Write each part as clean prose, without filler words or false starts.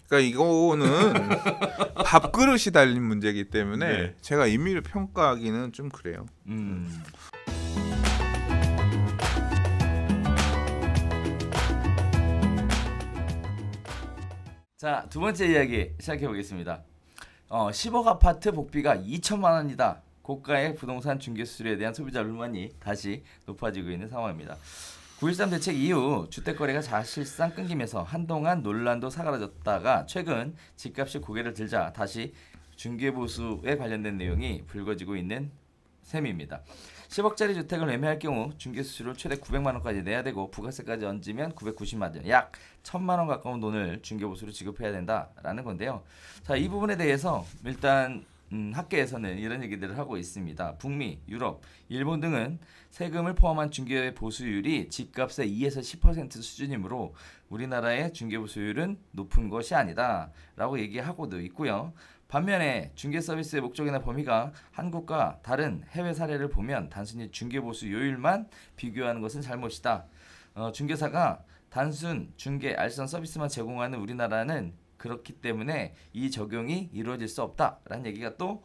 그러니까 이거는 밥그릇이 달린 문제이기 때문에 네. 제가 임의를 평가하기는 좀 그래요. 자, 두 번째 이야기 시작해 보겠습니다. 10억 아파트 복비가 2천만 원이다. 고가의 부동산 중개 수수료에 대한 소비자 불만이 다시 높아지고 있는 상황입니다. 9.13 대책 이후 주택거래가 사실상 끊기면서 한동안 논란도 사라졌다가 최근 집값이 고개를 들자 다시 중개보수에 관련된 내용이 불거지고 있는 셈입니다. 10억짜리 주택을 매매할 경우 중개수수료를 최대 900만 원까지 내야 되고 부가세까지 얹으면 990만 원, 약 1000만 원 가까운 돈을 중개보수로 지급해야 된다라는 건데요. 자, 이 부분에 대해서 일단 학계에서는 이런 얘기들을 하고 있습니다. 북미, 유럽, 일본 등은 세금을 포함한 중개 보수율이 집값의 2에서 10% 수준이므로 우리나라의 중개 보수율은 높은 것이 아니다라고 얘기하고도 있고요. 반면에 중개 서비스의 목적이나 범위가 한국과 다른 해외 사례를 보면 단순히 중개 보수 요율만 비교하는 것은 잘못이다. 중개사가 단순 중개 알선 서비스만 제공하는 우리나라는 그렇기 때문에 이 적용이 이루어질 수 없다라는 얘기가 또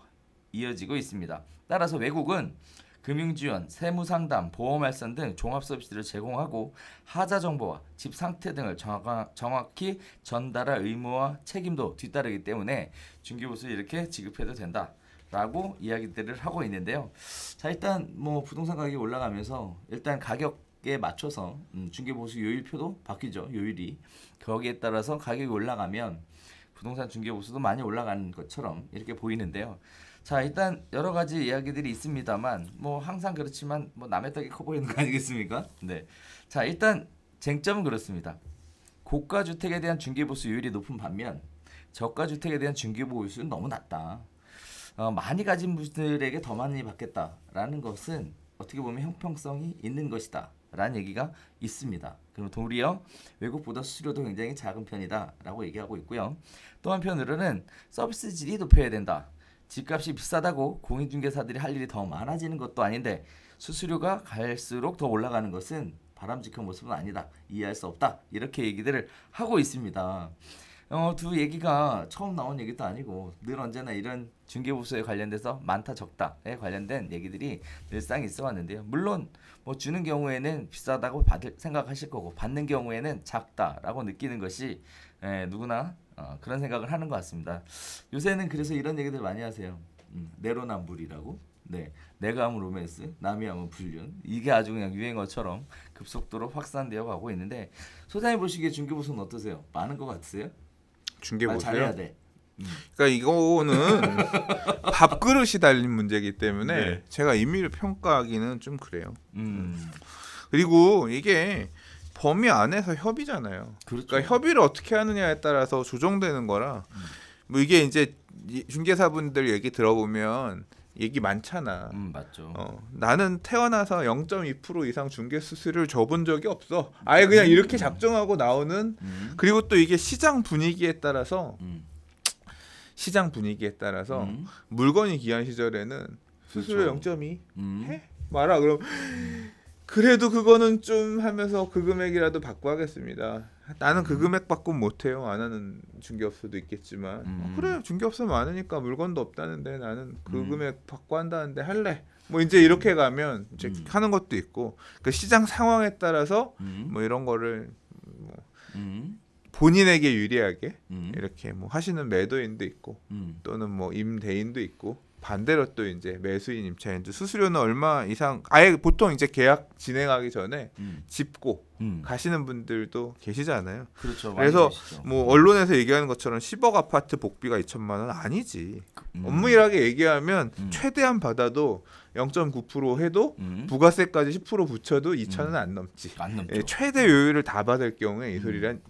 이어지고 있습니다. 따라서 외국은 금융지원, 세무상담, 보험알선 등 종합 서비스를 제공하고 하자 정보와 집 상태 등을 정확히 전달할 의무와 책임도 뒤따르기 때문에 중개보수를 이렇게 지급해도 된다라고 이야기들을 하고 있는데요. 자, 일단 뭐 부동산 가격이 올라가면서 일단 가격에 맞춰서 중개보수 요율표도 바뀌죠. 요율이 거기에 따라서 가격이 올라가면 부동산 중개보수도 많이 올라가는 것처럼 이렇게 보이는데요. 자, 일단 여러 가지 이야기들이 있습니다만 뭐 항상 그렇지만 뭐 남의 떡이 커 보이는 거 아니겠습니까? 네. 자, 일단 쟁점은 그렇습니다. 고가 주택에 대한 중개보수율이 높은 반면 저가 주택에 대한 중개보수율은 너무 낮다. 많이 가진 분들에게 더 많이 받겠다라는 것은 어떻게 보면 형평성이 있는 것이다라는 얘기가 있습니다. 그럼 도리어 외국보다 수수료도 굉장히 작은 편이다라고 얘기하고 있고요. 또 한편으로는 서비스 질이 높여야 된다. 집값이 비싸다고 공인중개사들이 할 일이 더 많아지는 것도 아닌데 수수료가 갈수록 더 올라가는 것은 바람직한 모습은 아니다. 이해할 수 없다. 이렇게 얘기들을 하고 있습니다. 두 얘기가 처음 나온 얘기도 아니고 늘 언제나 이런 중개보수에 관련돼서 많다 적다에 관련된 얘기들이 늘상 있어 왔는데요. 물론 뭐 주는 경우에는 비싸다고 생각하실 거고 받는 경우에는 작다라고 느끼는 것이 누구나 그런 생각을 하는 것 같습니다. 요새는 그래서 이런 얘기들 많이 하세요. 내로남불이라고. 네, 내가 하면 로맨스, 남이 하면 불륜. 이게 아주 그냥 유행어처럼 급속도로 확산되어 가고 있는데 소장님 보시기에 중개보수는 어떠세요? 많은 것 같으세요? 중개보수요? 잘해야 돼. 그러니까 이거는 밥그릇이 달린 문제이기 때문에 네. 제가 임의를 평가하기는 좀 그래요. 그리고 이게 범위 안에서 협의잖아요. 그렇죠. 그러니까 협의를 어떻게 하느냐에 따라서 조정되는 거라. 뭐 이게 이제 중개사분들 얘기 들어보면 얘기 많잖아. 맞죠. 나는 태어나서 0.2% 이상 중개 수수료를 줘본 적이 없어. 아예 그냥 이렇게 작정하고 나오는. 그리고 또 이게 시장 분위기에 따라서 물건이 귀한 시절에는 수수료 그렇죠. 0.2 해? 말아. 그럼 그래도 그거는 좀 하면서 그 금액이라도 받고 하겠습니다. 나는 그 금액 받고 못해요. 안 하는 중개업소도 있겠지만 그래 중개업소 많으니까 물건도 없다는데 나는 그 금액 받고 한다는데 할래. 뭐 이제 이렇게 가면 이제 하는 것도 있고 그 시장 상황에 따라서 뭐 이런 거를 뭐 본인에게 유리하게 이렇게 뭐 하시는 매도인도 있고 또는 뭐 임대인도 있고 반대로 또 이제 매수인 임차인도 수수료는 얼마 이상 아예 보통 이제 계약 진행하기 전에 짚고 가시는 분들도 계시잖아요. 그렇죠. 그래서 뭐 언론에서 얘기하는 것처럼 10억 아파트 복비가 2천만 원 아니지. 엄밀하게 얘기하면 최대한 받아도 0.9% 해도 부가세까지 10% 붙여도 2천은 안 넘지. 안 넘죠. 예, 최대 요율을 다 받을 경우에 이 소리란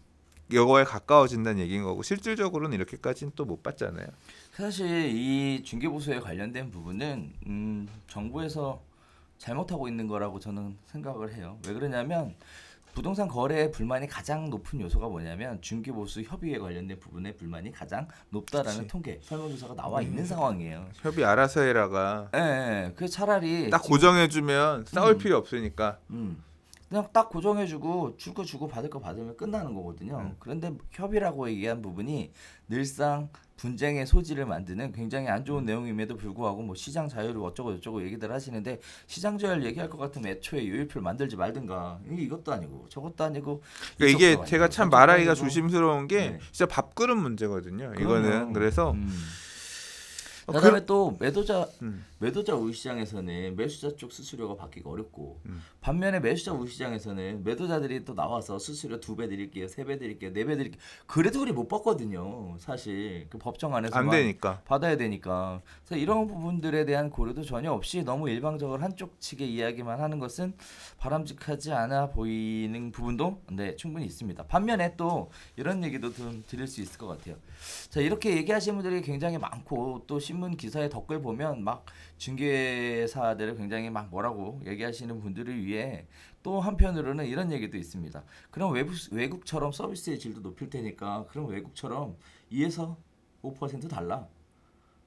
이거에 가까워진다는 얘기인 거고 실질적으로는 이렇게까지는 또 못 받잖아요. 사실 이 중개보수에 관련된 부분은 정부에서 잘못하고 있는 거라고 저는 생각을 해요. 왜 그러냐면 부동산 거래에 불만이 가장 높은 요소가 뭐냐면 중개보수 협의에 관련된 부분에 불만이 가장 높다라는 그치. 통계 설문조사가 나와 있는 상황이에요. 협의 알아서 해라가 그 차라리 딱 고정해주면 싸울 필요 없으니까. 그냥 딱 고정해주고 줄 거 주고 받을 거 받으면 끝나는 거거든요. 그런데 협의라고 얘기한 부분이 늘상 분쟁의 소지를 만드는 굉장히 안 좋은 내용임에도 불구하고 뭐 시장 자유를 어쩌고 저쩌고 얘기들 하시는데 시장 자유를 얘기할 것 같으면 애초에 요일표를 만들지 말든가. 이것도 아니고 저것도 아니고. 그러니까 이게 이쪽도 제가 아니고, 참 저쪽도 말하기가 아니고. 조심스러운 게 네. 진짜 밥그릇 문제거든요. 그럼요. 이거는 그래서 그다음에 또 매도자 음. 우위 시장에서는 매수자 쪽 수수료가 받기가 어렵고 음. 반면에 매수자 우위 시장에서는 매도자들이 또 나와서 수수료 2배 드릴게요, 3배 드릴게요, 4배 드릴게요. 그래도 우리 못 받거든요. 사실 그 법정 안에서만 안 되니까. 받아야 되니까. 그래서 이런 부분들에 대한 고려도 전혀 없이 너무 일방적으로 한쪽 측의 이야기만 하는 것은 바람직하지 않아 보이는 부분도 네, 충분히 있습니다. 반면에 또 이런 얘기도 좀 드릴 수 있을 것 같아요. 자, 이렇게 얘기하시는 분들이 굉장히 많고 또 신문 기사의 댓글 보면 막 중개사들을 굉장히 막 뭐라고 얘기하시는 분들을 위해 또 한편으로는 이런 얘기도 있습니다. 그럼 외국처럼 서비스의 질도 높일 테니까 그럼 외국처럼 2에서 5% 달라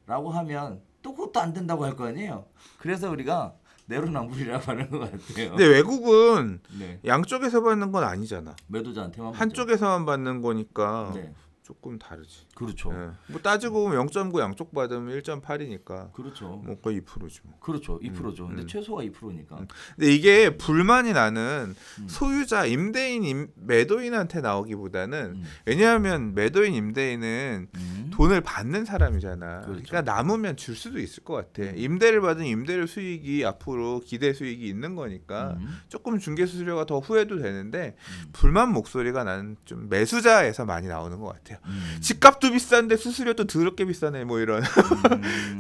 라고 하면 또 그것도 안 된다고 할 거 아니에요. 그래서 우리가 내로남불이라고 하는 것 같아요. 근데 외국은 네. 양쪽에서 받는 건 아니잖아. 매도자한테만 한쪽에서만 받는 거니까 네. 조금 다르지. 그렇죠. 예. 뭐 따지고 보면 0.9 양쪽 받으면 1.8이니까 그렇죠. 뭐 거의 2%지 뭐. 그렇죠. 2%죠. 근데 최소가 2%니까. 근데 이게 불만이 나는 소유자 임대인 매도인한테 나오기보다는 왜냐하면 매도인 임대인은 돈을 받는 사람이잖아. 그렇죠. 그러니까 남으면 줄 수도 있을 것 같아. 임대를 받은 임대료 수익이 앞으로 기대 수익이 있는 거니까 조금 중개 수수료가 더 후회도 되는데 불만 목소리가 나는 좀 매수자에서 많이 나오는 것 같아요. 집값도 비싼데 수수료도 더럽게 비싸네 뭐 이런.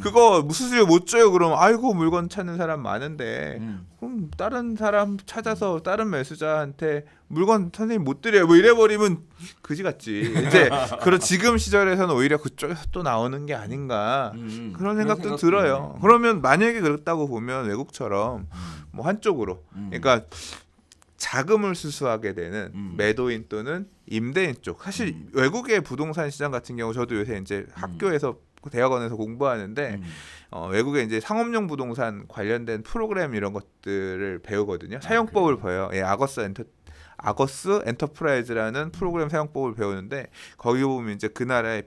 그거 수수료 못 줘요 그럼 아이고 물건 찾는 사람 많은데 그럼 다른 사람 찾아서 다른 매수자한테 물건 선생님 못 드려요 뭐 이래버리면 그지 같지. 이제 그런 지금 시절에서는 오히려 그쪽에서 또 나오는 게 아닌가 그런 생각도 들어요. 있네. 그러면 만약에 그렇다고 보면 외국처럼 뭐 한쪽으로 그러니까 자금을 수수하게 되는 매도인 또는 임대인 쪽. 사실 외국의 부동산 시장 같은 경우 저도 요새 이제 학교에서 대학원에서 공부하는데 외국에 이제 상업용 부동산 관련된 프로그램 이런 것들을 배우거든요. 사용법을 배워요. 예, 아거스 엔터프라이즈라는 프로그램 사용법을 배우는데 거기 보면 이제 그 나라의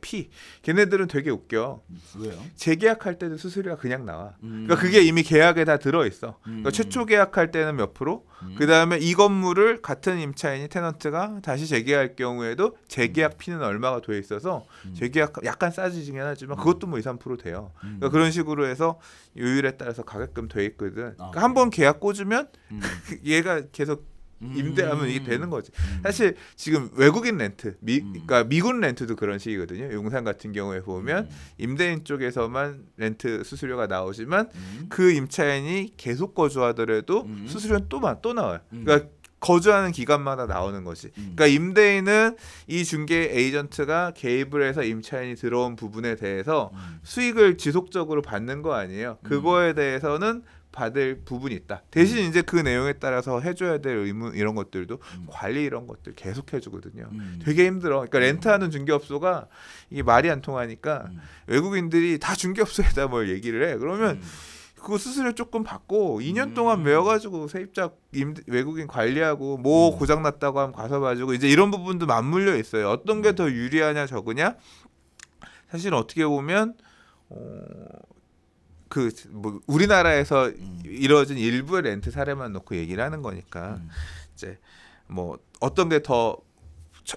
걔네들은 되게 웃겨. 왜요? 재계약할 때도 수수료가 그냥 나와. 그러니까 그게 이미 계약에 다 들어 있어. 그러니까 최초 계약할 때는 몇 프로, 그 다음에 이 건물을 같은 임차인이 테넌트가 다시 재계약할 경우에도 재계약 피는 얼마가 돼 있어서 재계약 약간 싸지긴 하지만 그것도 뭐 2, 3% 돼요. 그러니까 그런 식으로 해서 요율에 따라서 가격금 돼 있거든. 그러니까 한 번 계약 꽂으면 얘가 계속 임대하면 이게 되는 거지. 사실 지금 외국인 렌트, 그러니까 미군 렌트도 그런 식이거든요. 용산 같은 경우에 보면 임대인 쪽에서만 렌트 수수료가 나오지만 그 임차인이 계속 거주하더라도 수수료는 또 나와요. 그러니까 거주하는 기간마다 나오는 거지. 그러니까 임대인은 이 중개 에이전트가 개입을 해서 임차인이 들어온 부분에 대해서 수익을 지속적으로 받는 거 아니에요. 그거에 대해서는 받을 부분이 있다. 대신 이제 그 내용에 따라서 해줘야 될 의무 이런 것들도 관리 이런 것들 계속 해주거든요. 되게 힘들어. 그러니까 렌트하는 중개업소가 이게 말이 안 통하니까 외국인들이 다 중개업소에다 뭘 얘기를 해. 그러면 그거 수수료 조금 받고 2년 동안 메워가지고 세입자 외국인 관리하고 뭐 고장났다고 하면 가서 봐주고 이제 이런 부분도 맞물려 있어요. 어떤 게 더 유리하냐 적으냐? 사실 어떻게 보면 뭐 우리나라에서 이루어진 일부의 렌트 사례만 놓고 얘기를 하는 거니까 이제 뭐 어떤 게 더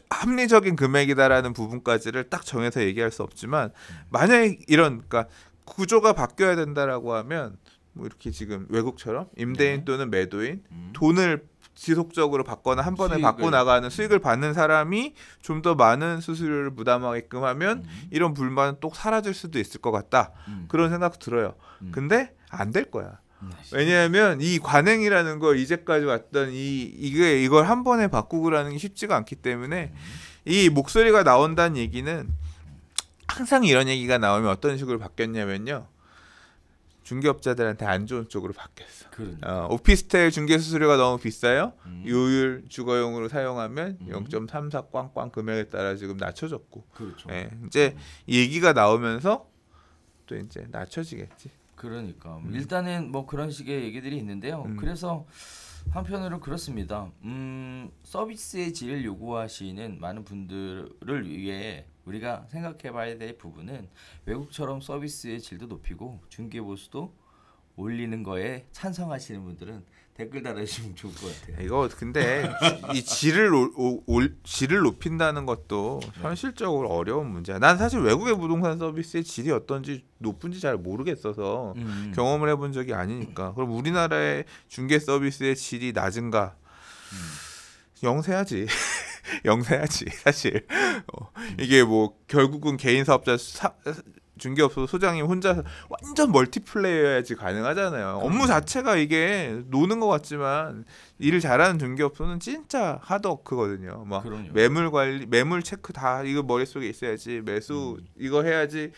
합리적인 금액이다라는 부분까지를 딱 정해서 얘기할 수 없지만 만약에 그러니까 구조가 바뀌어야 된다라고 하면 뭐 이렇게 지금 외국처럼 임대인 또는 매도인 돈을 지속적으로 받거나 한 번에 받고 나가는 수익을 받는 사람이 좀 더 많은 수수료를 부담하게끔 하면 이런 불만은 또 사라질 수도 있을 것 같다. 그런 생각 들어요. 근데 안 될 거야. 왜냐하면 이 관행이라는 걸 이제까지 왔던 이걸 한 번에 바꾸고라는 게 쉽지가 않기 때문에 이 목소리가 나온다는 얘기는 항상 이런 얘기가 나오면 어떤 식으로 바뀌었냐면요. 중개업자들한테 안 좋은 쪽으로 바뀌었어. 오피스텔 중개 수수료가 너무 비싸요. 요율 주거용으로 사용하면 0.34 꽝꽝 금액에 따라 지금 낮춰졌고. 그렇죠. 예, 이제 이 얘기가 나오면서 또 이제 낮춰지겠지. 그러니까 일단은 뭐 그런 식의 얘기들이 있는데요. 그래서 한편으로 그렇습니다. 서비스의 질을 요구하시는 많은 분들을 위해 우리가 생각해봐야 될 부분은 외국처럼 서비스의 질도 높이고 중개 보수도 올리는 거에 찬성하시는 분들은 댓글 달아주시면 좋을 것 같아요. 이거 근데 이 질을 높인다는 것도 현실적으로 어려운 문제야. 난 사실 외국의 부동산 서비스의 질이 어떤지 높은지 잘 모르겠어서 경험을 해본 적이 아니니까. 그럼 우리나라의 중개 서비스의 질이 낮은가? 영세하지. 영세하지 사실. 이게 뭐 결국은 개인 사업자 중개업소 소장님 혼자 완전 멀티플레이어야지 가능하잖아요. 업무 자체가 이게 노는 것 같지만 일을 잘하는 중개업소는 진짜 하드워크거든요. 막 그럼요. 매물 관리, 매물 체크 다 이거 머릿속에 있어야지. 매수 이거 해야지.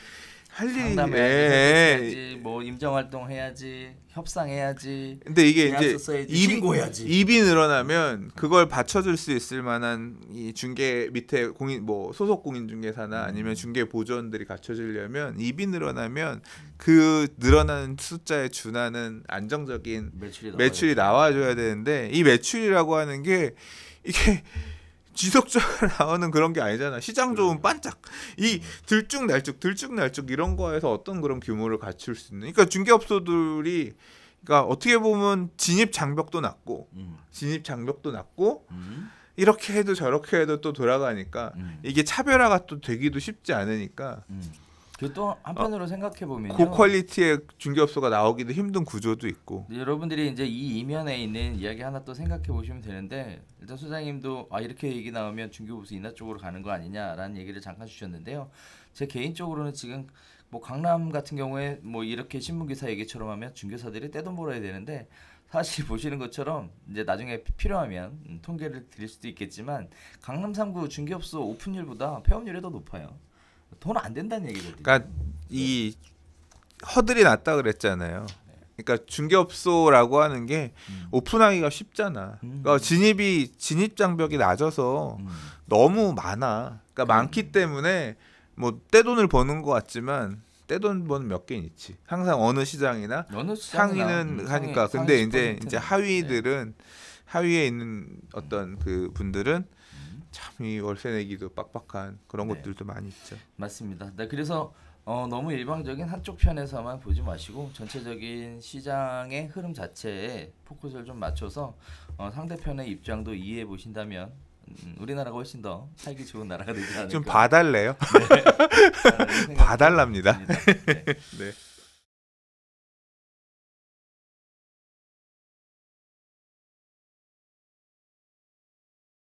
할 일이 상담해야지, 뭐 임정 활동 해야지, 협상해야지. 근데 이게 이제 계약서 써야지, 신고해야지. 입이 늘어나면 그걸 받쳐줄 수 있을 만한 이 중개 밑에 공인 뭐 소속 공인중개사나 아니면 중개 보조원들이 갖춰주려면 입이 늘어나면 그 늘어나는 숫자에 준하는 안정적인 매출이 나와줘야 되는데 이 매출이라고 하는 게 이게 지속적으로 나오는 그런 게 아니잖아. 시장 좋으면 반짝. 이 들쭉날쭉 이런 거에서 어떤 그런 규모를 갖출 수 있는. 그러니까 중개업소들이 그러니까 어떻게 보면 진입 장벽도 낮고 이렇게 해도 저렇게 해도 또 돌아가니까 이게 차별화가 또 되기도 쉽지 않으니까 또 한편으로 생각해 보면요. 고퀄리티의 중개업소가 나오기도 힘든 구조도 있고. 여러분들이 이제 이 이면에 있는 이야기 하나 또 생각해 보시면 되는데 일단 소장님도 이렇게 얘기 나오면 중개보수 인하 쪽으로 가는 거 아니냐라는 얘기를 잠깐 주셨는데요. 제 개인적으로는 지금 뭐 강남 같은 경우에 뭐 이렇게 신문 기사 얘기처럼 하면 중개사들이 떼돈 벌어야 되는데 사실 보시는 것처럼 이제 나중에 필요하면 통계를 드릴 수도 있겠지만 강남 3구 중개업소 오픈율보다 폐업률이 더 높아요. 돈 안 된다는 얘기거든요. 그러니까 이 허들이 낮다 그랬잖아요. 그러니까 중개업소라고 하는 게 오픈하기가 쉽잖아. 그러니까 진입 장벽이 낮아서 너무 많아. 그러니까 많기 때문에 뭐 떼돈을 버는 것 같지만 떼돈 버는 몇 개는 있지. 항상 어느 시장이나 상위는 하니까. 근데 이제 하위들은 하위에 있는 어떤 그 분들은 참 이 월세 내기도 빡빡한 그런 것들도 많이 있죠. 맞습니다. 네, 그래서 너무 일방적인 한쪽 편에서만 보지 마시고 전체적인 시장의 흐름 자체에 포커스를 좀 맞춰서 상대편의 입장도 이해해 보신다면 우리나라가 훨씬 더 살기 좋은 나라가 되지 않을까. 좀 봐달래요? 네. 봐달랍니다. 네. 네.